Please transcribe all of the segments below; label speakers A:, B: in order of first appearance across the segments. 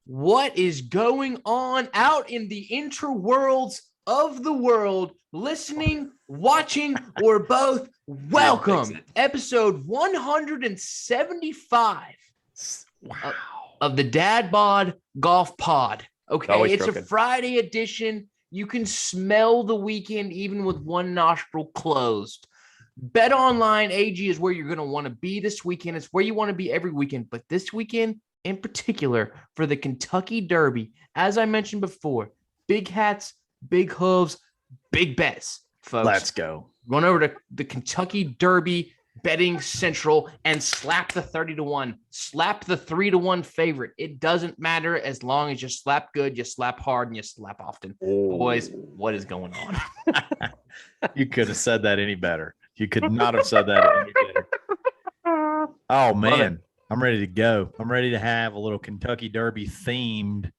A: What is going on out in the interworlds of the world? Listening, watching, or both? Welcome, episode 175
B: Wow.
A: of the Dadbod Golf Pod. Okay,
B: Always
A: it's
B: crooked.
A: a Friday edition. You can smell the weekend even with one nostril closed. BetOnline.ag is where you're going to want to be this weekend. It's where you want to be every weekend, but this weekend in particular for the Kentucky Derby, as I mentioned before, big hats, big hooves, big bets, folks.
B: Let's go.
A: Run over to the Kentucky Derby Betting Central and slap the 30-1, slap the 3-1 favorite. It doesn't matter as long as you slap good, you slap hard, and you slap often. Boys, what is going on?
B: You could have said that any better. You could not have said that any better. Oh, man. I'm ready to go. I'm ready to have a little Kentucky Derby themed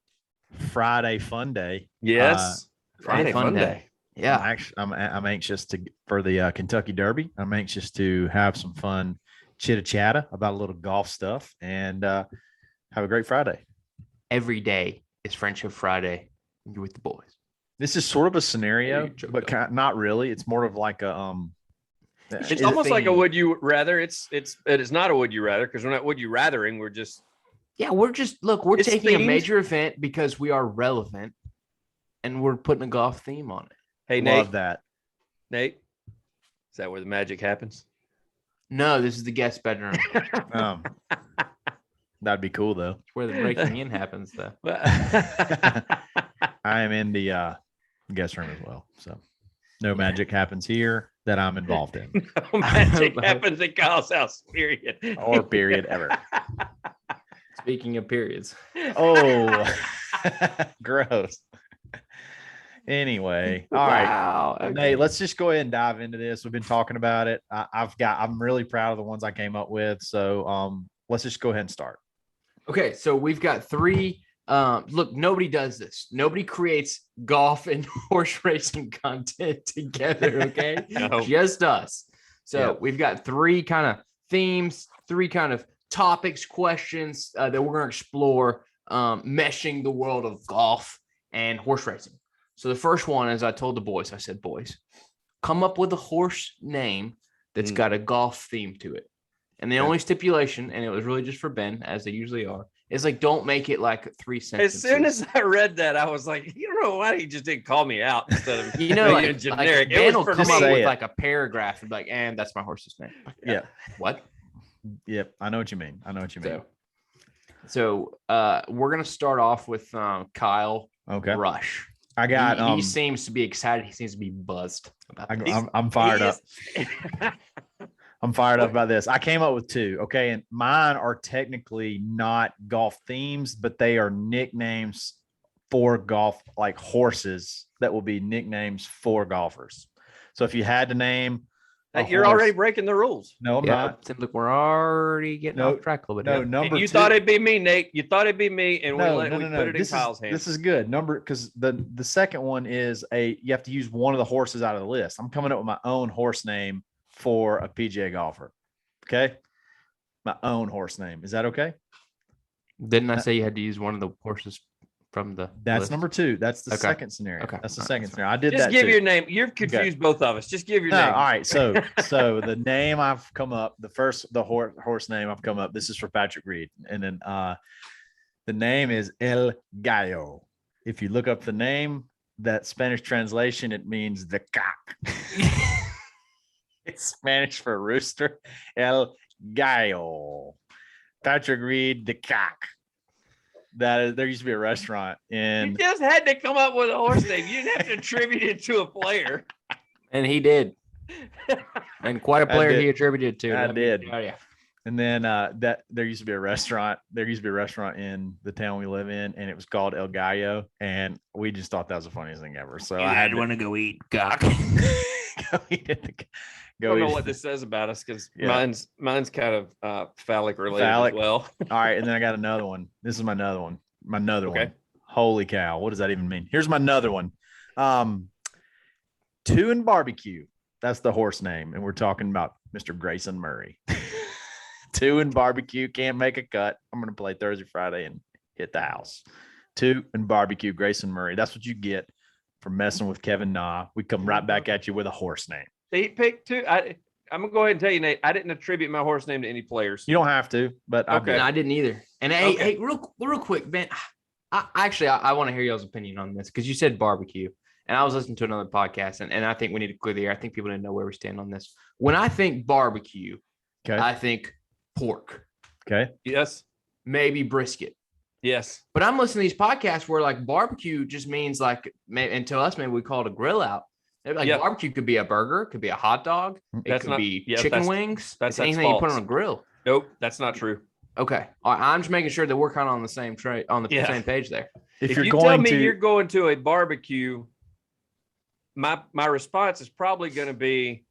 B: Friday fun day.
C: Yes.
A: Friday fun day. Yeah.
B: I'm anxious for the Kentucky Derby. I'm anxious to have some fun chitter chatter about a little golf stuff and have a great Friday.
A: Every day is Friendship Friday. You're with the boys.
B: This is sort of a scenario, but not really. It's more of like a
C: It's almost like a would you rather. It is not a would you rather because we're not would you rathering. We're just
A: we're taking a
C: themed.
A: major event because we are relevant and we're putting a golf theme on it.
C: Hey
B: love that.
C: Nate, is that where the magic happens?
A: No, this is the guest bedroom.
B: That'd be cool though.
A: It's where the breaking in happens though.
B: I am in the guest room as well. So no magic happens here that I'm involved in.
C: No magic happens in Kyle's house, period.
B: Or period ever.
A: Speaking of periods.
B: Oh, gross. Anyway, all right.
A: Okay.
B: Nate, let's just go ahead and dive into this. We've been talking about it. I'm really proud of the ones I came up with. So let's just go ahead and start.
A: Okay, so we've got three. Look, nobody does this. Nobody creates golf and horse racing content together, okay?
C: No.
A: Just us. So we've got three kind of themes, three kind of topics, questions that we're going to explore, meshing the world of golf and horse racing. So the first one, as I told the boys, I said, boys, come up with a horse name that's got a golf theme to it. And the only stipulation, and it was really just for Ben, as they usually are, is like, don't make it like 3 sentences.
C: As soon as I read that, I was like, you don't know why he just didn't call me out instead of
A: like
C: generic.
A: Ben will
C: for
A: come
C: me.
A: up with
B: it.
A: like a paragraph and be like, and that's my horse's name.
B: Yeah.
A: What?
B: Yep. I know what you mean.
A: So we're gonna start off with Kyle Rush.
B: I got.
A: He seems to be excited. He seems to be buzzed about this.
B: I'm fired up. I'm fired up about this. I came up with two. Okay. And mine are technically not golf themes, but they are nicknames for golf, like horses that will be nicknames for golfers. So if you had to name,
C: You're already breaking the rules.
B: No, I'm not.
A: Seems like we're already getting off track a little bit.
B: No, number
C: you
B: two.
C: thought it'd be me, Nate. You thought it'd be me, and we put it in Kyle's hands.
B: This is good. Because the second one is you have to use one of the horses out of the list. I'm coming up with my own horse name for a PGA golfer. Okay. My own horse name. Is that okay?
A: Didn't I say you had to use one of the horses from the
B: That's
A: list?
B: number two. That's the second scenario.
A: Okay.
B: That's the second scenario. I did
C: Just
B: that
C: give
B: too.
C: your name. You've confused both of us. Just give your
B: No,
C: name.
B: all right. So the name I've come up, the horse name I've come up, this is for Patrick Reed. And then the name is El Gallo. If you look up the name, that Spanish translation, it means the cock. It's Spanish for rooster. El Gallo. Patrick Reed, the cock. There used to be a restaurant
C: You just had to come up with a horse name. You didn't have to attribute it to a player.
A: And he did. And quite a player he attributed to.
B: I did.
A: Oh, yeah.
B: And then there used to be a restaurant. There used to be a restaurant in the town we live in, and it was called El Gallo. And we just thought that was the funniest thing ever. So I had
A: to go eat cock.
B: go eat it.
C: I don't know what this says about us because mine's kind of phallic related as well.
B: All right, and then I got another one. This is my another one. One. Holy cow! What does that even mean? Here's my another one. Two and Barbecue. That's the horse name, and we're talking about Mr. Grayson Murray. Two and Barbecue can't make a cut. I'm going to play Thursday, Friday, and hit the house. 2, and barbecue, Grayson Murray. That's what you get for messing with Kevin Na. We come right back at you with a horse name.
C: He picked 2. I'm gonna go ahead and tell you, Nate. I didn't attribute my horse name to any players.
B: You don't have to, but
C: Okay.
A: No, I didn't either. And hey, real quick, Ben. I want to hear y'all's opinion on this because you said barbecue, and I was listening to another podcast, and I think we need to clear the air. I think people didn't know where we stand on this. When I think barbecue,
B: Okay.
A: I think pork.
B: Okay.
C: Yes.
A: Maybe brisket.
C: Yes.
A: But I'm listening to these podcasts where like barbecue just means like, and to us, maybe we call it a grill out. Like barbecue could be a burger, could be a hot dog, it could be chicken wings. That's anything you put on a grill.
C: Nope, that's not true.
A: Okay, all right, I'm just making sure that we're kind of on the same same page there.
C: If you tell me you're going to a barbecue, my response is probably going to be,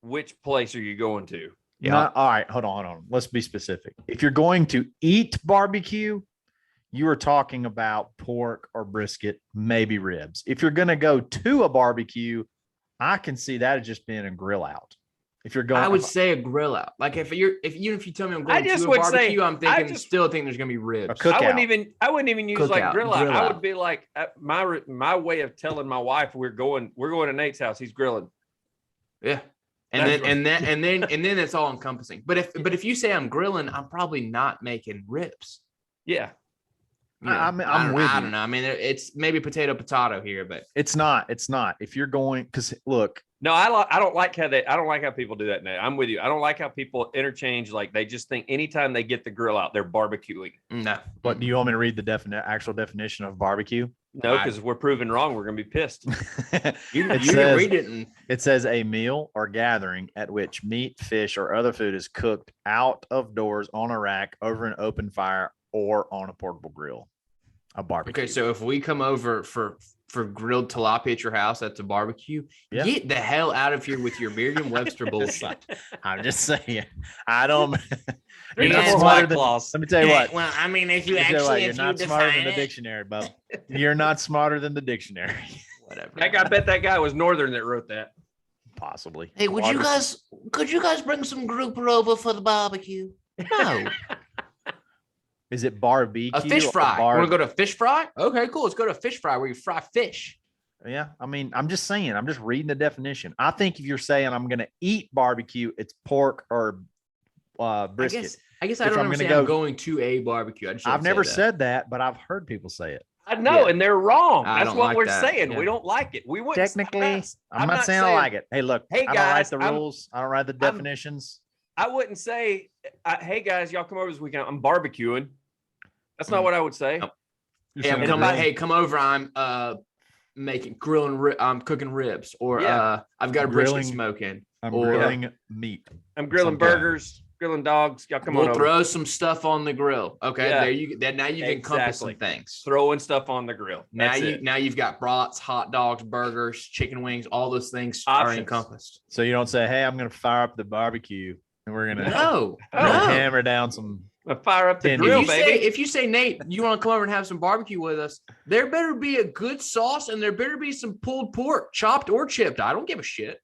C: which place are you going to?
B: Yeah. All right. Hold on. Let's be specific. If you're going to eat barbecue, you are talking about pork or brisket, maybe ribs. If you're going to go to a barbecue, I can see that as just being a grill out. If you're going,
A: I would say a grill out. Like if you tell me I'm going to a barbecue, I'm still think there's going to be ribs.
C: I wouldn't even use like grill out. I would be like my way of telling my wife we're going to Nate's house. He's grilling.
A: Yeah. And then it's all encompassing. But if you say I'm grilling, I'm probably not making ribs.
C: Yeah.
B: I'm with you.
A: I don't know. I mean, it's maybe potato here, but
B: it's not. If you're going, because look.
C: No, I don't like how people do that, Nate. I'm with you. I don't like how people interchange. Like they just think anytime they get the grill out, they're barbecuing.
A: No.
B: But do you want me to read the actual definition of barbecue?
C: No, because we're proven wrong. We're going to be pissed.
A: You can read it.
B: It says a meal or gathering at which meat, fish, or other food is cooked out of doors on a rack over an open fire or on a portable grill. A barbecue.
A: Okay, so if we come over for grilled tilapia at your house, that's a barbecue.
B: Yeah.
A: Get the hell out of here with your Merriam-Webster bullshit.
B: I'm just saying. I don't.
C: You're not smarter than.
B: Let me tell you what.
A: Well, I mean, if you
B: you're not smarter than the dictionary, Bub. You're not smarter than the dictionary.
A: Whatever.
C: I bet that guy was Northern that wrote that.
B: Possibly.
A: Hey, could you guys bring some grouper over for the barbecue? No.
B: Is it barbecue?
A: A fish fry. Want to go to fish fry? Okay, cool. Let's go to fish fry where you fry fish.
B: Yeah, I mean, I'm just saying. I'm just reading the definition. I think if you're saying I'm going to eat barbecue, it's pork or brisket.
A: I guess I don't understand I'm going to a barbecue.
B: I've never said that, but I've heard people say it.
C: I know, and they're wrong. That's what
A: like
C: we're
A: that.
C: saying.
A: Yeah.
C: We don't like it. We wouldn't.
B: Technically, I'm not saying I like it. Hey, look,
C: hey
B: I
C: guys,
B: don't write the rules. I don't write the definitions.
C: I wouldn't say, hey guys, y'all come over this weekend. I'm barbecuing. That's not what I would say.
A: No. Hey, come over. I'm I'm cooking ribs, or I've got a brisket smoking.
B: I'm grilling meat.
C: I'm grilling burgers, grilling dogs. Y'all come on over.
A: Throw some stuff on the grill. Okay,
C: yeah.
A: Now you've encompassed some things.
C: Throwing stuff on the grill.
A: Now you've got brats, hot dogs, burgers, chicken wings. All those things are encompassed.
B: So you don't say, "Hey, I'm going to fire up the barbecue and we're going to
A: no
B: hammer down some."
C: Fire up the grill, baby.
A: If you say, Nate, you want to come over and have some barbecue with us, there better be a good sauce and there better be some pulled pork, chopped or chipped. I don't give a shit.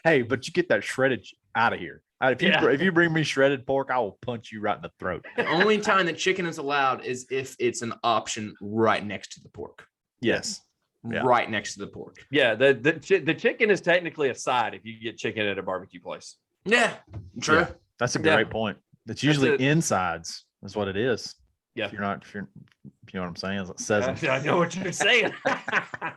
B: Hey, but you get that shredded out of here. If you bring me shredded pork, I will punch you right in the throat.
A: The only time that chicken is allowed is if it's an option right next to the pork.
B: Yes. Yeah.
A: Right next to the pork.
C: Yeah, the chicken is technically a side if you get chicken at a barbecue place.
A: Yeah, true. Yeah.
B: That's a great point. It's usually insides. That's what it is. Yeah. If you know what I'm saying, it says.
C: I know what you're saying.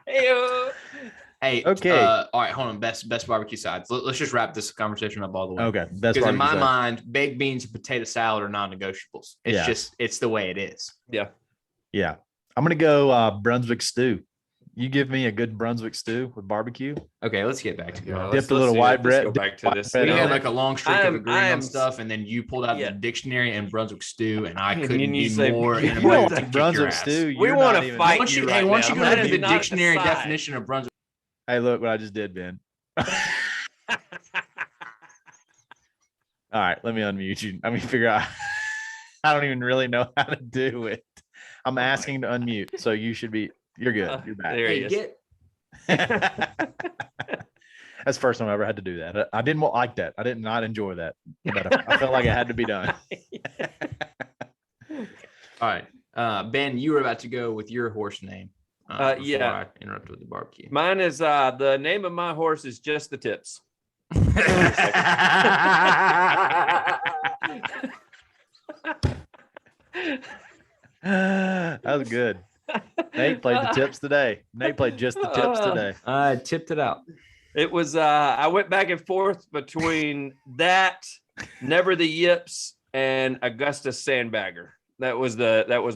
A: Hey, okay. All right, hold on. Best barbecue sides. Let's just wrap this conversation up all the way.
B: Okay.
A: Because in my mind, baked beans and potato salad are non-negotiables. It's the way it is.
C: Yeah.
B: Yeah. I'm gonna go Brunswick stew. You give me a good Brunswick stew with barbecue.
A: Okay, let's get back to it.
B: Dipped a little white bread.
C: Let's go back to this.
A: We had like a long streak of agreeing on stuff, and then you pulled out the dictionary and Brunswick stew, and I couldn't be more.
B: You don't like Brunswick stew.
C: We want to fight you right now.
A: Why don't you go to the dictionary definition of Brunswick?
B: Hey, look what I just did, Ben. All right, let me unmute you. Let me figure out. I don't even really know how to do it. I'm asking to unmute, so you should be. You're good. You're back.
C: There he is.
B: That's the first time I ever had to do that. I didn't like that. I did not enjoy that, but I felt like it had to be done.
A: All right. Ben, you were about to go with your horse name. Before I interrupted with the barbecue.
C: Mine is the name of my horse is Just the Tips.
B: That was good. Nate played the tips today. Nate played just the tips today.
A: I tipped it out.
C: It was I went back and forth between that, Never the Yips, and Augustus Sandbagger. That was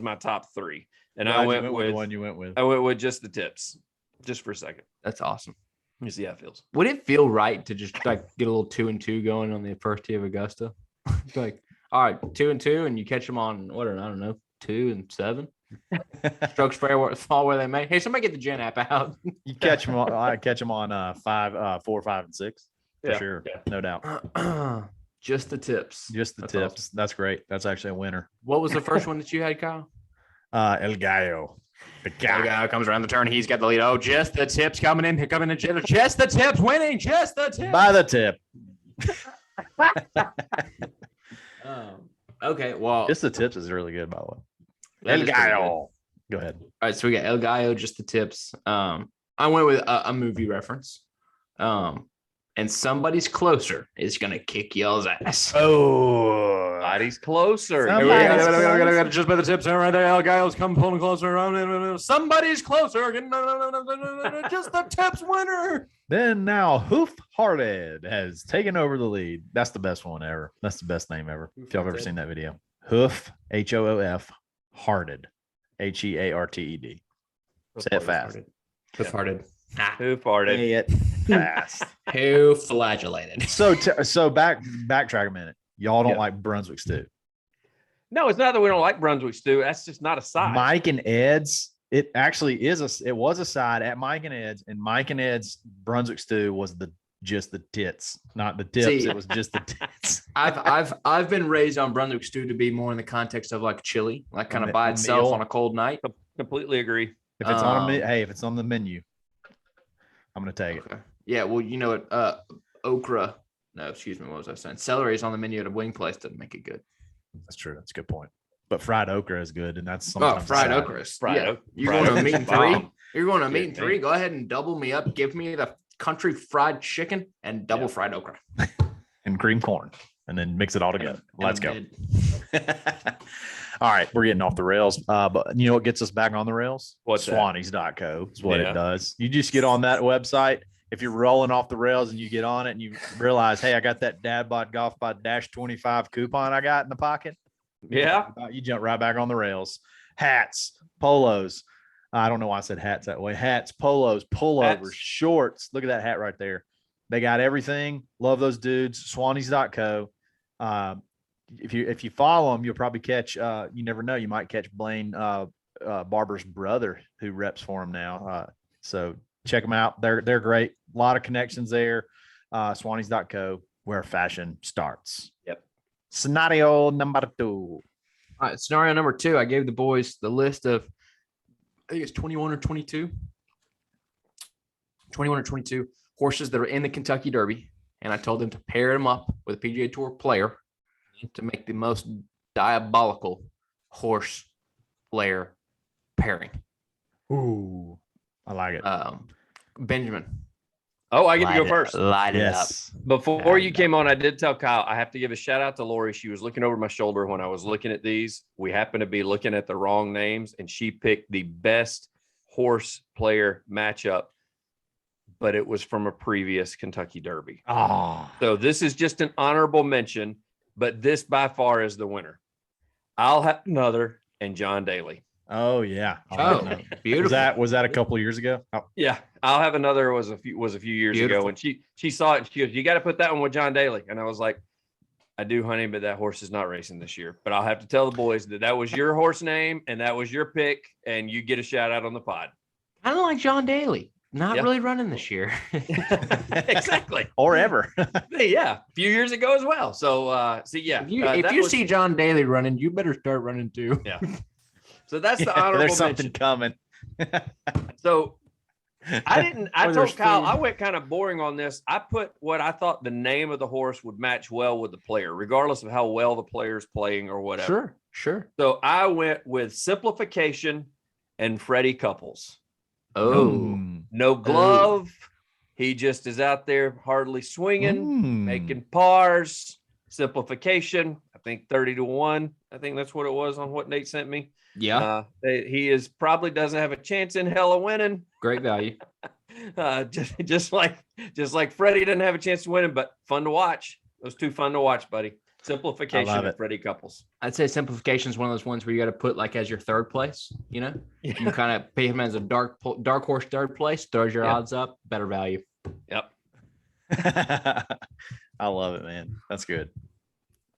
C: my top three. And I went with
B: the one you went with.
C: I went with Just the Tips, just for a second.
A: That's awesome.
C: You see how it feels.
A: Would it feel right to just like get a little 2-2 going on the first tee of Augusta? Like, all right, 2-2, and you catch them on I don't know, 2 and 7. Strokes fall where they may. Hey, somebody get the Gen app out.
B: You catch them on. I catch them on 4, 5, and 6 for sure.
C: Yeah.
B: No doubt.
A: Just the tips.
B: Just the
A: That's
B: tips.
A: awesome.
B: That's great. That's actually a winner.
A: What was the first one that you had, Kyle?
B: El Gallo. The
A: Guy comes around the turn. He's got the lead. Oh, just the tips coming in. Just the tips winning. Just the tips.
B: By the tip.
A: Okay. Well,
B: Just the tips is really good, by the way.
A: that
B: El
A: is pretty good.
B: Gallo. Go ahead.
A: All right, so we got El Gallo, just the tips. I went with a movie reference. And Somebody's Closer is gonna kick y'all's ass.
B: Oh,
C: Body's closer.
A: Just by the tips right there. El Gallo's come pulling closer around. Somebody's closer. Just the tips winner.
B: Then now Hoof Hearted has taken over the lead. That's the best one ever. That's the best name ever. If y'all have ever seen that video. Hoof, Hoof, Hearted, Hearted. Say it fast.
A: Hoof-hearted.
C: Who farted?
B: Say it fast.
A: Who flagellated?
B: So backtrack a minute. Y'all don't like Brunswick stew.
C: No, it's not that we don't like Brunswick stew. That's just not a side.
B: Mike and Ed's. It actually it was a side at Mike and Ed's, and Mike and Ed's Brunswick stew was just the tits, not the tips.
A: See,
B: it was just the tits.
A: I've been raised on Brunswick stew to be more in the context of like chili, like kind of by itself
B: meal.
A: on a cold night.
C: Completely agree.
B: If it's if it's on the menu, I'm gonna take it.
A: Okay. Yeah, well, you know what? Okra. No, excuse me. What was I saying? Celery is on the menu at a wing place. Doesn't make it good.
B: That's true. That's a good point. But fried okra is good, and that's sometimes
A: Fried
B: a side.
A: okra. Is,
C: Fried
A: yeah.
C: okra.
A: You're
C: Fried
A: going to
C: okra's
A: meet and three.
C: bomb.
A: You're going to meet
C: Yeah,
A: and three. Go ahead and double me up. Give me the country fried chicken and double fried okra
B: and cream corn, and then mix it all together. Let's go.
A: Mid.
B: All right, we're getting off the rails. But you know what gets us back on the rails?
C: What's that?
B: Swannies.co is what
C: Yeah.
B: it does. You just get on that website. If you're rolling off the rails and you get on it and you realize, hey, I got that Dadbod Golf by -25 coupon I got in the pocket.
C: Yeah.
B: You jump right back on the rails. Hats, polos. I don't know why I said hats that way. Hats, polos, pullovers,
C: Hats.
B: shorts. Look at that hat right there. They got everything. Love those dudes. Swannies.co. If you follow them, you'll probably catch. You never know. You might catch Blaine Barber's brother who reps for him now. So check them out. They're great. A lot of connections there. Swannies.co, where fashion starts.
C: Yep.
B: Scenario number 2.
A: All right, scenario number 2. I gave the boys the list of, I think it's 21 or 22. 21 or 22 horses that are in the Kentucky Derby. And I told them to pair them up with a PGA Tour player to make the most diabolical horse player pairing.
B: Ooh, I like it.
A: Benjamin.
C: Oh, I get to go first.
A: Light it up.
B: Yes.
C: Before you came on, I did tell Kyle I have to give a shout out to Lori. She was looking over my shoulder when I was looking at these. We happened to be looking at the wrong names, and she picked the best horse player matchup, but it was from a previous Kentucky Derby.
B: Oh,
C: So this is just an honorable mention, but this by far is the winner. I'll have another and John Daly.
B: oh yeah.
A: Oh, beautiful.
B: Was that a couple of years ago? Oh,
C: Yeah, I'll have another was a few years
A: Beautiful.
C: ago, and she saw it. And she goes, "You got to put that one with John Daly," and I was like, "I do, honey, but that horse is not racing this year." But I'll have to tell the boys that was your horse name and that was your pick, and you get a shout out on the pod.
A: Kind of like John Daly. Not
C: Yeah.
A: really running this year.
C: Exactly.
B: or ever.
C: Yeah, a few years ago as well. So, yeah,
A: If you see John Daly running, you better start running too.
C: yeah. So that's the honorable
B: There's something
C: mention.
B: coming.
C: So I
A: Or
C: told
A: there's
C: Kyle,
A: food.
C: I went kind of boring on this. I put what I thought the name of the horse would match well with the player, regardless of how well the player's playing or whatever.
A: Sure. Sure.
C: So I went with simplification and Freddie Couples.
A: Oh,
C: No glove. He just is out there hardly swinging, making pars. Simplification. I think 30-1. I think that's what it was on what Nate sent me.
A: yeah.
C: He is probably doesn't have a chance in hell of winning.
A: Great value.
C: Just like Freddie doesn't have a chance to win him, but fun to watch. Those two fun to watch, buddy. Simplification and Freddie Couples.
A: I'd say simplification is one of those ones where you got to put like as your third place. You know, you kind of pay him as a dark horse third place, throws your odds up, better value.
C: Yep.
B: I love it, man. That's good.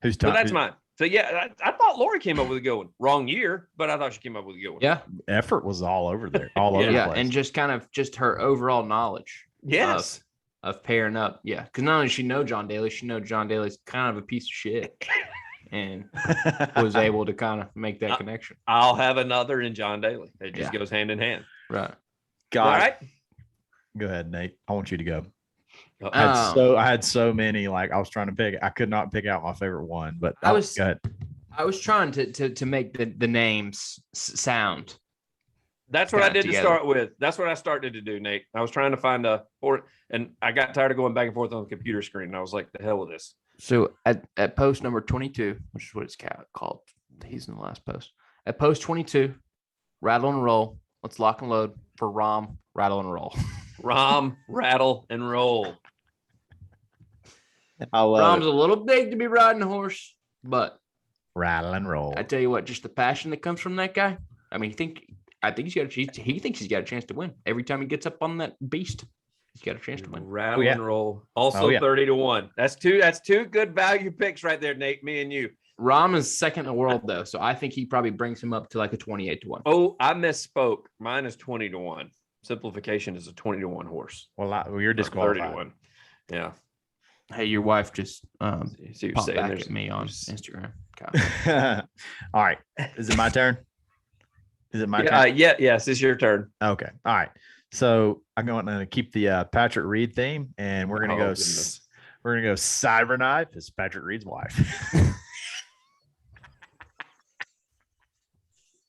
B: Who's
C: So that's mine. So yeah, I thought Lori came up with a good one. Wrong year, but I thought she came up with a good one.
A: Yeah.
B: Effort was all over there, all over the place.
A: And just kind of her overall knowledge.
C: Yes.
A: Of pairing up. Yeah. Because not only does she know John Daly, she know John Daly's kind of a piece of shit. And was able to kind of make that connection.
C: I'll have another in John Daly. It just goes hand in hand.
A: Right.
B: God.
C: All right.
B: Go ahead, Nate. I want you to go.
C: Oh.
B: I had so many, like I was trying to pick. I could not pick out my favorite one, but go ahead.
A: I was trying to make the names sound.
C: That's what I did to start with. That's what I started to do, Nate. I was trying to find and I got tired of going back and forth on the computer screen. And I was like, the hell with this.
A: So at post number 22, which is what it's called. He's in the last post. At post 22, rattle and roll. Let's lock and load for Rom, rattle and roll.
C: Rom, rattle, and roll.
A: Rom's a little big to be riding a horse, but
B: rattle and roll.
A: I tell you what, just the passion that comes from that guy. I mean, I think he thinks he's got a chance to win every time he gets up on that beast. He's got a chance to win.
C: Rattle and roll. Also 30-1. That's two good value picks right there, Nate. Me and you.
A: Rom is second in the world though, so I think he probably brings him up to like a 28-1.
C: Oh, I misspoke. Mine is 20-1. Simplification is a 20-1 horse.
B: Well, you're disqualified.
C: 30-1. Yeah.
A: Hey, your wife just popped back
C: There's
A: at me on Instagram.
B: All right. Is it my turn? Is it my turn?
C: Yes, it's your turn.
B: Okay. All right. So I'm going to keep the Patrick Reed theme, and we're going to go. We're going to go Cyberknife is Patrick Reed's wife.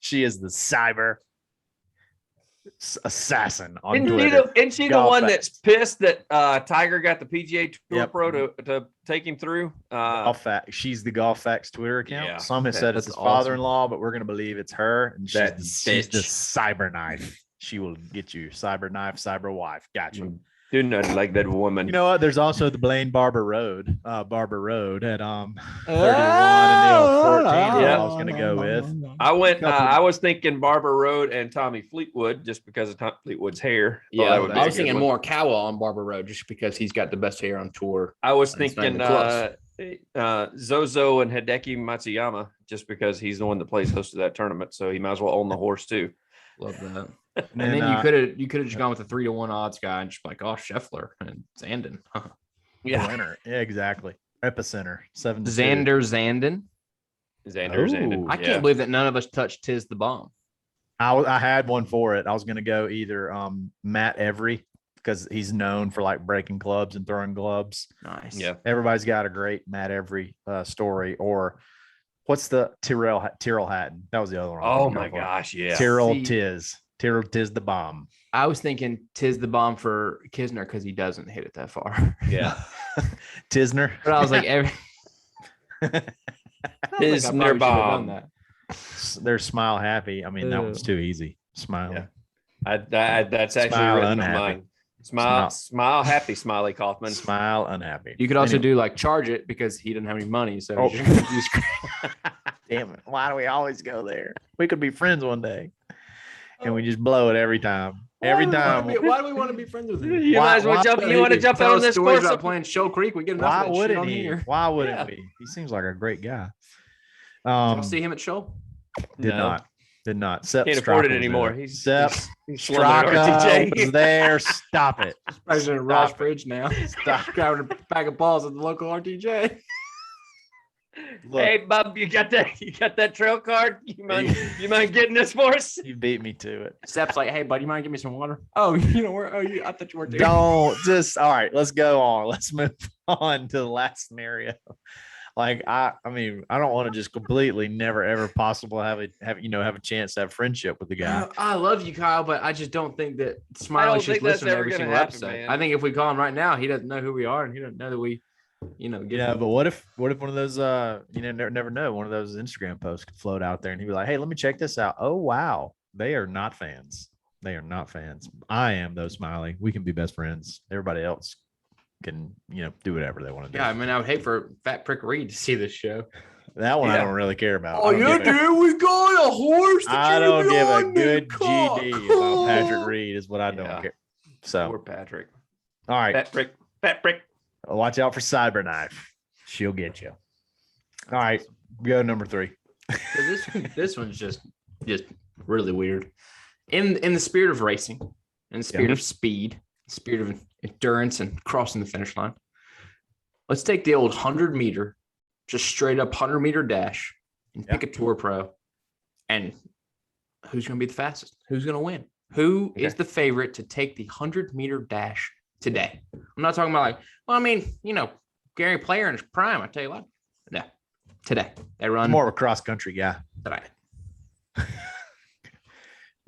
B: She is the cyber assassin on Twitter.
C: Isn't she the one that's pissed that Tiger got the PGA Tour Pro to take him through?
B: She's the Golf Facts Twitter account.
C: Yeah.
B: Some have said it's his father-in-law, but we're going to believe it's her. And she's the cyber knife. She will get you. Cyber knife, cyber wife. Gotcha.
C: Do nothing like that woman.
B: You know what? There's also the Blaine Barber Road at 31 and the 14. I was going to go with.
C: I was thinking Barber Road and Tommy Fleetwood just because of Tommy Fleetwood's hair.
A: Yeah, I was thinking more Cowell on Barber Road just because he's got the best hair on tour.
C: I was thinking Zozo and Hideki Matsuyama just because he's the one that plays host of that tournament, so he might as well own the horse too.
A: Love that. And then you could have just gone with the 3-1 odds guy and just like, Scheffler and Zandon.
B: Yeah, winner. Yeah, exactly. Epicenter 7-2.
A: Zandon.
C: I
A: can't believe that none of us touched Tiz the Bomb.
B: I had one for it. I was going to go either Matt Every because he's known for like breaking clubs and throwing gloves.
A: Nice.
B: Yeah, everybody's got a great Matt Every story. Or what's the Tyrrell Hatton? That was the other one.
C: Oh my gosh, yeah.
B: Tyrrell Tiz the Bomb.
A: I was thinking Tiz the Bomb for Kisner because he doesn't hit it that far.
C: Yeah.
B: Tisner.
A: But I was like,
C: Tisner Bomb.
B: They're smile happy. I mean, that one's too easy. Smile.
C: Yeah. That's actually
B: smile
C: written
B: unhappy.
C: on mine. Smile happy, Smiley Kaufman.
B: Smile unhappy.
A: You could also do like charge it because he didn't have any money. So
B: damn it. Why do we always go there? We could be friends one day. And we just blow it every time.
A: Why do we want to be friends with him?
C: You might as well jump. You want to jump out on this course?
A: About playing Show Creek. We get enough.
B: Why wouldn't he?
A: Here.
B: Why wouldn't we? He seems like a great guy.
A: Did you see him at Show?
B: Did not.
C: Can't afford it anymore. He's
B: Straka was there. Stop it.
A: President of Ross Bridge now. Stop grabbing a bag of balls at the local RTJ.
B: Look,
C: hey, Bub, you got that trail card? You mind getting this for us?
B: You beat me to it.
A: Steph's like, hey, buddy, you mind give me some water? Oh, I thought you were there.
B: Don't just all right. Let's go on. Let's move on to the last scenario. Like I mean, I don't want to just completely never ever possible have a chance to have friendship with the guy.
A: I love you, Kyle, but I just don't think that
C: I
A: Smiley
C: don't
A: should
C: think that's
A: listen to
C: ever
A: every
C: gonna
A: single
C: happen,
A: episode.
C: man.
A: I think if we call him right now, he doesn't know who we are, and he doesn't know that we,
B: But what if one of those never know, one of those Instagram posts could float out there and he'd be like, hey, let me check this out. Oh wow, they are not fans. They are not fans. I am though, Smiley. We can be best friends. Everybody else can, do whatever they want to do.
A: Yeah, I mean, I would hate for Fat Prick Reed to see this show.
B: That one I
C: Yeah.
B: don't really care about.
A: Oh, you do? We got a horse.
B: I don't give a good
A: cock.
B: GD about Patrick Reed is what I don't
C: Yeah.
B: care. So,
C: Poor Patrick.
B: all right.
C: Fat prick.
B: Watch out for Cyberknife. She'll get you. All right. Go number 3.
A: So this one's just really weird. In the spirit of racing, in the spirit of speed, spirit of endurance and crossing the finish line, let's take the old 100-meter, just straight up 100-meter dash and pick a tour pro. And who's going to be the fastest? Who's going to win? Who is the favorite to take the 100-meter dash today? I'm not talking about Gary Player in his prime. I tell you what. No, today they run
B: More of a cross country guy.
A: today.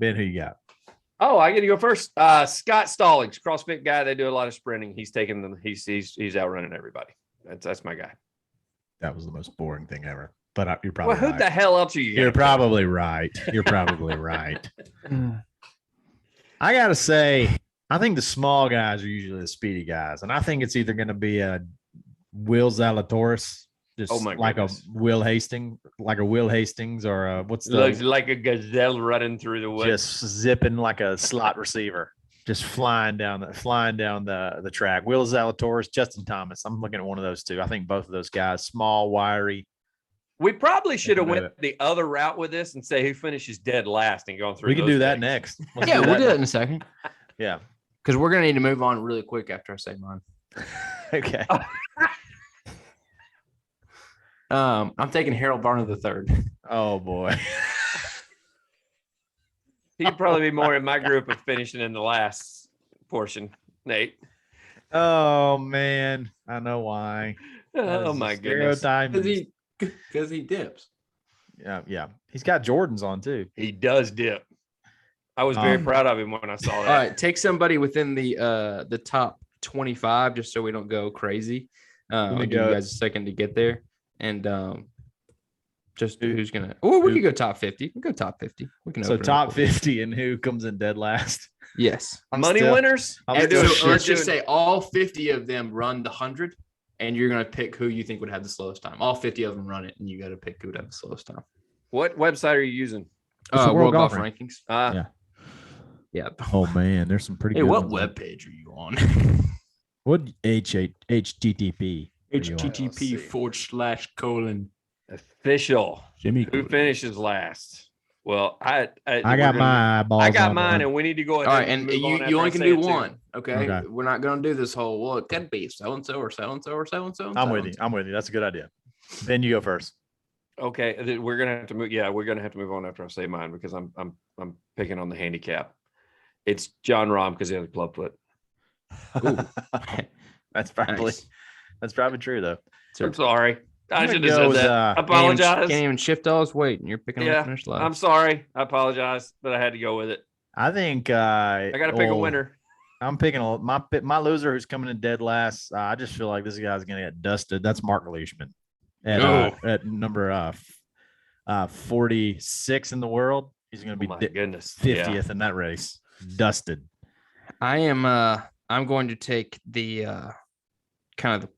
B: Ben, who you got?
C: Oh, I get to go first. Scott Stallings, CrossFit guy. They do a lot of sprinting. He's taking them. He's outrunning everybody. That's my guy.
B: That was the most boring thing ever. But you're probably
C: Well, who
B: right.
C: the hell else are you?
B: You're probably right. You're probably right. I gotta say, I think the small guys are usually the speedy guys, and I think it's either going to be a Will Zalatoris, just like a Will Hastings, or
C: looks like a gazelle running through the woods,
B: just zipping like a slot receiver, just flying down the track. Will Zalatoris, Justin Thomas. I'm looking at one of those two. I think both of those guys, small, wiry.
C: We probably should have went the other route with this and say who finishes dead last and going through.
B: We can do that next.
A: We'll do that in a second.
B: Yeah,
A: because we're gonna need to move on really quick after I say mine.
B: Okay.
A: I'm taking Harold Varner III.
B: Oh boy.
C: He'd probably be more in my group of finishing in the last portion, Nate.
B: Oh man, I know why.
C: Oh my goodness.
A: Because he dips.
B: Yeah. He's got Jordans on too.
C: He does dip. I was very proud of him when I saw that.
A: All right, take somebody within the top 25, just so we don't go crazy. I'll give you guys a second to get there, and just who's gonna. Or we could go top 50. We can go top 50. We can.
B: So top 50, and who comes in dead last?
A: Yes,
C: money winners.
A: Let's just say all 50 of them run the 100, and you're gonna pick who you think would have the slowest time. All 50 of them run it, and you got to pick who would have the slowest time.
C: What website are you using?
A: World Golf Rankings.
B: Yeah. Oh man, there's some pretty.
A: Hey,
B: good
A: what
B: ones
A: web page are you on?
B: What HTTP?
A: HTTP/:.
C: Official.
A: Jimmy.
C: Who finishes last? Well, I
B: got my eyeballs.
C: I got
B: on
C: mine,
B: one.
C: and we need to go ahead.
A: All right, and you only can do one. Okay?
B: Okay.
A: We're not going to do this whole. Well, it could be so and so or so and so or so and so.
B: I'm with you. That's a good idea. Then you go first.
C: Okay, we're gonna have to move. Yeah, we're gonna have to move on after I say mine because I'm picking on the handicap. It's John Rahm because he has a club foot.
B: That's probably true though.
C: I'm sorry. I should have
B: go
C: said that. I apologize.
A: Can't even shift all his weight, and you're picking on the finish line.
C: I'm sorry. I apologize, but I had to go with it.
B: I think
C: I got to pick a winner.
B: I'm picking my loser who's coming in dead last. I just feel like this guy's gonna get dusted. That's Mark Leishman at number 46 in the world. He's gonna be 50th in that race. Dusted.
A: I am. I'm going to take the kind of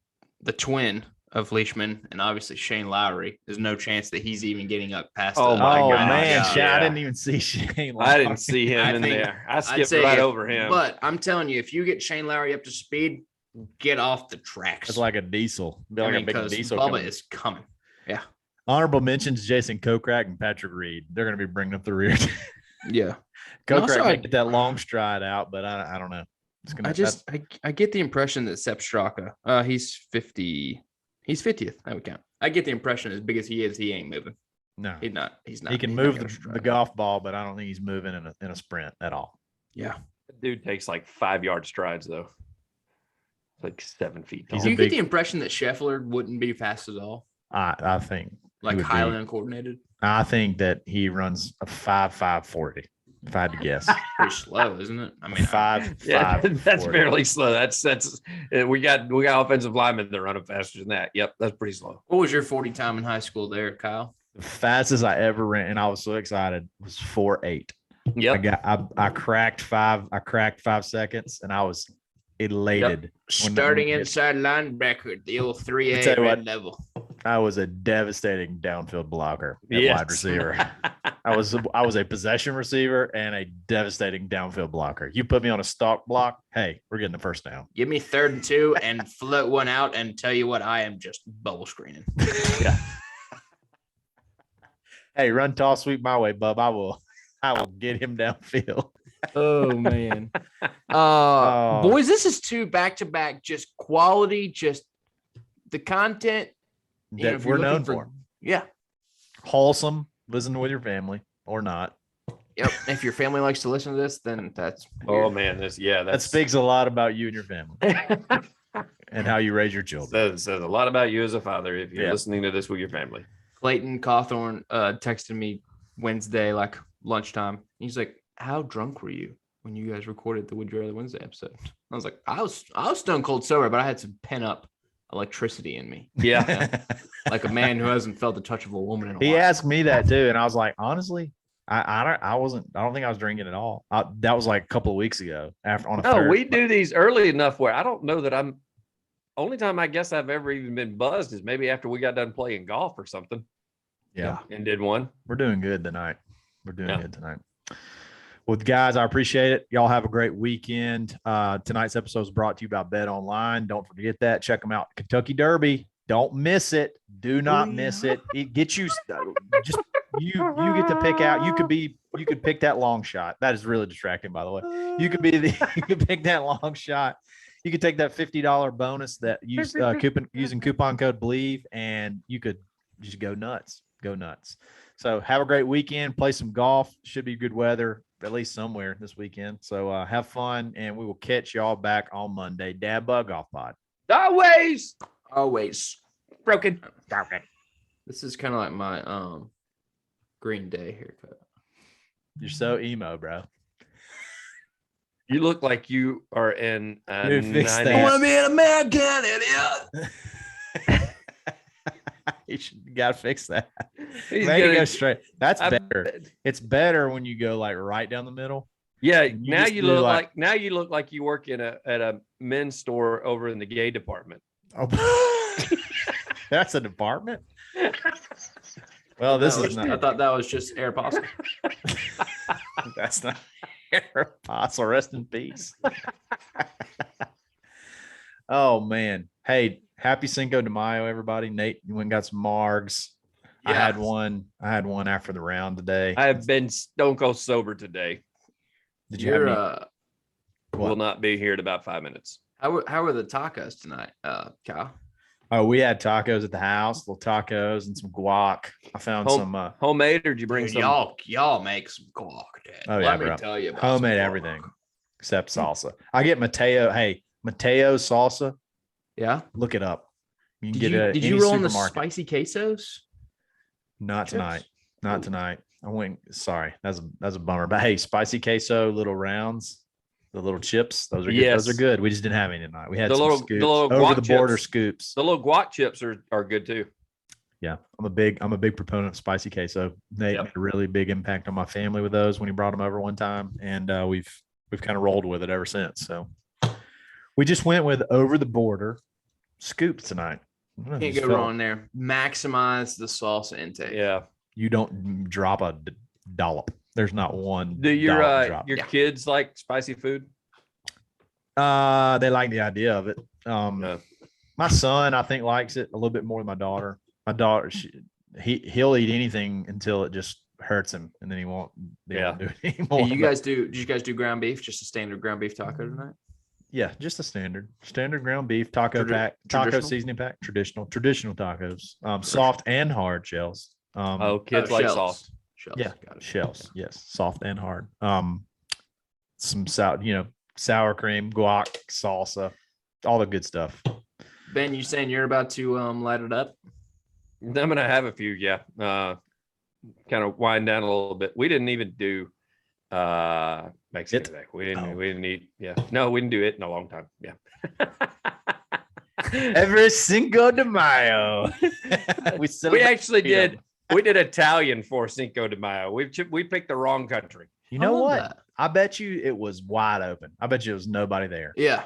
A: the twin of Leishman, and obviously Shane Lowry. There's no chance that he's even getting up past.
C: Oh
B: man, I didn't even see Shane Lowry.
C: I didn't see him in there. I skipped right over him.
A: But I'm telling you, if you get Shane Lowry up to speed, get off the tracks.
B: It's like a diesel. Because
A: Bubba is coming. Yeah.
B: Honorable mentions: Jason Kokrak and Patrick Reed. They're going to be bringing up the rear.
A: Yeah.
B: Kokrak might get that long stride out, but I don't know.
A: I get the impression that Sepp Straka, he's 50. He's 50th. That would count. I get the impression as big as he is, he ain't moving.
B: No,
A: he's not.
B: He can move the golf ball, but I don't think he's moving in a sprint at all.
A: Yeah.
C: The dude takes like 5-yard strides though. Like 7 feet tall.
A: Do you get the impression that Scheffler wouldn't be fast at all?
B: I think
A: Like
B: would
A: highly
B: be,
A: uncoordinated.
B: I think that he runs a 5.40. If I had to guess,
A: Pretty slow, isn't it? I mean,
C: Yeah,
B: 5.5.
C: that's barely slow. That's we got offensive linemen that run it faster than that. Yep, that's pretty slow.
A: what was your 40 time in high school there, Kyle?
B: The fastest I ever ran, and I was so excited, was 4.8.
C: Yep.
B: I cracked 5 seconds, and I was elated.
A: Starting inside linebacker, the old
B: I'll
A: 3A
B: tell you
A: red
B: what.
A: level.
B: I was a devastating downfield blocker at
C: Yes.
B: wide receiver. I was a possession receiver and a devastating downfield blocker. You put me on a stalk block, hey, we're getting the first down.
A: Give me 3rd and 2 and float one out and tell you what, I am just bubble screening.
B: Yeah. Hey, run tall, sweep my way, bub. I will get him downfield.
A: Oh man. Boys, this is 2 back-to-back, just quality, just the content
B: That we're known for.
A: Yeah.
B: Wholesome, listen with your family or not.
A: Yep. If your family likes to listen to this, then that's weird.
C: Oh man,
B: that speaks a lot about you and your family and how you raise your children.
C: Says a lot about you as a father if you're listening to this with your family.
A: Clayton Cawthorn texted me Wednesday, like lunchtime. He's like, "How drunk were you when you guys recorded the Would You Rather Wednesday episode?" I was like, I was stone cold sober, but I had some pent up electricity in me.
C: Yeah.
A: Like a man who hasn't felt the touch of a woman in a while.
B: He asked me that too, and I was like, honestly, I don't think I was drinking at all. That was like a couple of weeks ago.
C: We do these early enough where I don't know that I'm. Only time I guess I've ever even been buzzed is maybe after we got done playing golf or something.
B: Yeah.
C: And did one.
B: We're doing good tonight. Good tonight. Well, guys, I appreciate it. Y'all have a great weekend. Tonight's episode is brought to you by Bet Online. Don't forget that. Check them out. Kentucky Derby. Don't miss it. Do not miss it. It gets you just you get to pick out. You could pick that long shot. That is really distracting, by the way. You could pick that long shot. You could take that $50 bonus that using coupon code BELIEVE, and you could just go nuts. Go nuts. So have a great weekend. Play some golf. Should be good weather, at least somewhere this weekend. So have fun, and we will catch y'all back on Monday. Dadbud Golf Pod.
C: Always
A: broken. This is kind of like my Green Day haircut.
B: You're so emo, bro.
C: You look like you are in a
B: Dude, fix
C: 90s.
B: that.
A: I want to be an American idiot.
B: You gotta fix that.
C: He's
B: Make it
C: gonna-
B: go straight. That's
C: I-
B: better. It's better when you go like right down the middle.
C: Yeah,
B: You
C: now
B: just
C: you
B: do
C: look
B: like-
C: like you work at a men's store over in the gay department.
B: Oh, that's a department. Well, this is
A: I
B: not.
A: thought that was just air possible.
B: That's not Apostle. Rest in peace. Oh man. Hey, happy Cinco de Mayo, everybody. Nate, you went and got some margs. I had one after the round today.
C: I have been stone cold sober today.
B: Did you have any?
C: Will not be here in about 5 minutes.
A: How were the tacos tonight, Kyle?
B: Oh, we had tacos at the house, little tacos and some guac. I found some
C: Homemade, or did you bring
A: Dude,
C: some?
A: y'all make some guac, Dad.
B: Oh, yeah,
A: Let me
B: bro.
A: tell you about
B: homemade
A: some guac.
B: everything except salsa. I get Mateo. Hey, Mateo salsa.
A: Yeah.
B: Look it up. You can
A: Did
B: get it at
A: you
B: any
A: roll in the
B: supermarket.
A: spicy quesos?
B: Not
A: chips?
B: tonight. Not tonight. I went. Sorry, that's a bummer. But hey, spicy queso, little rounds, the little chips. Those are good.
C: Yes.
B: Those are good. We just didn't have any tonight. We had
C: The
B: some
C: little-
B: scoops,
C: the little
B: over
C: guac
B: the border
C: chips.
B: scoops.
C: The little guac chips are good too.
B: Yeah, I'm a big proponent of spicy queso. Nate
C: Yep.
B: made a really big impact on my family with those when he brought them over one time, and we've kind of rolled with it ever since. So we just went with over the border scoops tonight. I don't know,
A: Can't
B: just
A: go
B: felt-
A: wrong there. Maximize the salsa intake.
C: Yeah.
B: You don't drop a dollop. There's not one.
C: Do your
B: dollop drop.
C: your
A: Yeah.
C: kids like spicy food?
B: They like the idea of it.
C: Yeah.
B: My son, I think, likes it a little bit more than my daughter. My daughter, he'll eat anything until it just hurts him, and then he won't do it anymore.
A: Hey, did you guys do ground beef? Just a standard ground beef taco tonight?
B: Yeah, just a standard ground beef taco pack, taco
A: traditional?
B: seasoning pack, traditional tacos, soft and hard shells.
C: Kids like
A: shells.
C: soft.
A: Shells.
B: Yeah,
A: Got it.
B: shells. Yes, soft and hard. Some sour cream, guac, salsa, all the good stuff.
A: Ben, you saying you're about to light it up?
C: I'm gonna have a few. Yeah. Kind of wind down a little bit. We didn't even do Mexican back. We didn't eat. Yeah. No, we didn't do it in a long time. Yeah.
B: Every Cinco de Mayo.
C: we actually did. We did Italian for Cinco de Mayo. We picked the wrong country.
B: You know what? I bet you it was wide open. I bet you there was nobody there.
A: Yeah.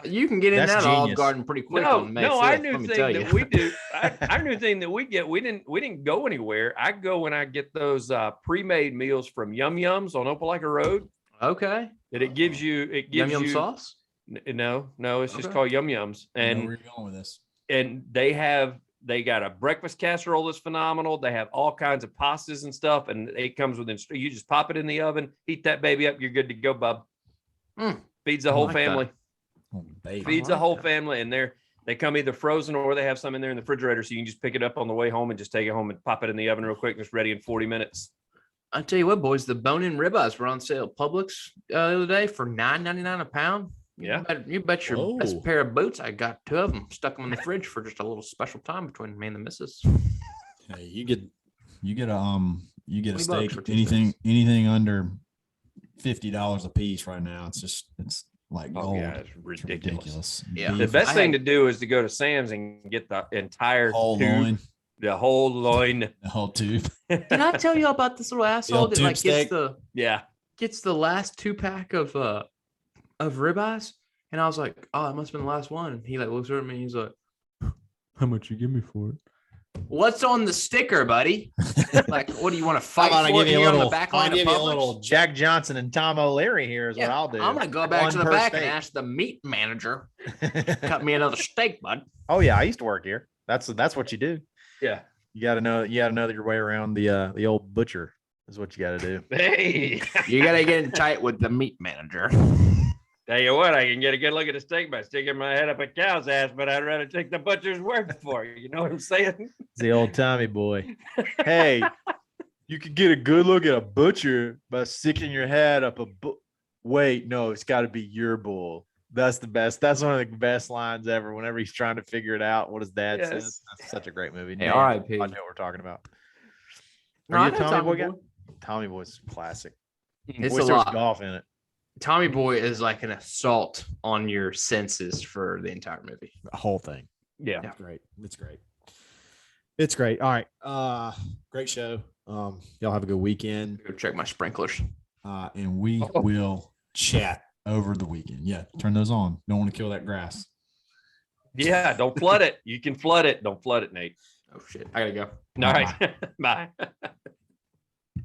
A: You can get in
B: That's
A: that Olive
B: genius.
A: Garden pretty quick on May 5th,
C: our new
A: let me
C: thing
A: tell
C: that
A: you.
C: we do, our new thing that we get, we didn't go anywhere. I go when I get those pre-made meals from Yum Yums on Opelika Road.
A: Okay.
C: That it gives you
A: Yum Yum sauce?
C: No, it's just called Yum Yums.
D: And where you're going with this.
C: And they got a breakfast casserole that's phenomenal. They have all kinds of pastas and stuff, and it comes with you just pop it in the oven, heat that baby up, you're good to go, bub. Feeds the whole family.
D: Oh, baby.
C: Feeds the whole family, and they come either frozen or they have some in there in the refrigerator, so you can just pick it up on the way home and just take it home and pop it in the oven real quick. It's ready in 40 minutes.
A: I tell you what, boys, the bone-in ribeyes were on sale at Publix the other day for $9.99 a pound.
C: Yeah.
A: You bet your best pair of boots. I got 2 of them, stuck them in the fridge for just a little special time between me and the missus.
D: Hey, you get a steak,
A: for 2
D: anything under $50 a piece right now. It's like gold.
C: Yeah, it's ridiculous.
A: Yeah.
C: The best thing to do is to go to Sam's and get the entire
D: Whole
C: tube,
D: loin,
C: the whole loin.
D: the whole tube.
A: Did I tell you about this little asshole that
D: tube
A: like
D: steak?
A: gets the last 2-pack of ribeyes? And I was like, oh, that must have been the last one. And he like looks at me and he's like, how much you give me for it? What's on the sticker, buddy? Like, what do you want to fight
B: How about I
A: for
B: give you a
A: here on
B: little,
A: the back
B: I'll
A: line of
B: give you a
A: Publix?
B: little Jack Johnson and Tom O'Leary here is what I'll do.
A: I'm gonna go back
B: One
A: to the
B: per
A: back
B: steak.
A: and ask the meat manager, cut me another steak, bud.
B: Oh yeah, I used to work here. That's what you do.
C: Yeah.
B: You got to know your way around the old butcher is what you got to do.
C: Hey,
A: You gotta get in tight with the meat manager.
C: tell you what, I can get a good look at a steak by sticking my head up a cow's ass, but I'd rather take the butcher's word for it. You know what I'm saying?
B: It's the old Tommy boy. Hey, you could get a good look at a butcher by sticking your head up a wait, no, it's got to be your bull. That's the best. That's one of the best lines ever. Whenever he's trying to figure it out, what his dad says. That's such a great movie.
A: Hey,
B: Man,
A: R.I.P.
B: I know what we're talking about.
A: No,
B: Are
A: I
B: you a
A: know
B: Tommy Boy guy?
A: Boy.
B: Tommy Boy's classic.
A: It's
B: Boy,
A: a
B: there's
A: lot.
B: golf in it.
A: Tommy Boy is like an assault on your senses for the entire movie.
D: The whole thing.
C: Yeah.
A: Yeah.
D: Great. It's great. It's great. All right. Great show. Y'all have a good weekend.
A: Go check my sprinklers.
D: And we will chat over the weekend. Yeah. Turn those on. Don't want to kill that grass.
C: Yeah. Don't flood it. You can flood it. Don't flood it, Nate.
A: Oh shit, I gotta go.
C: All right. Bye.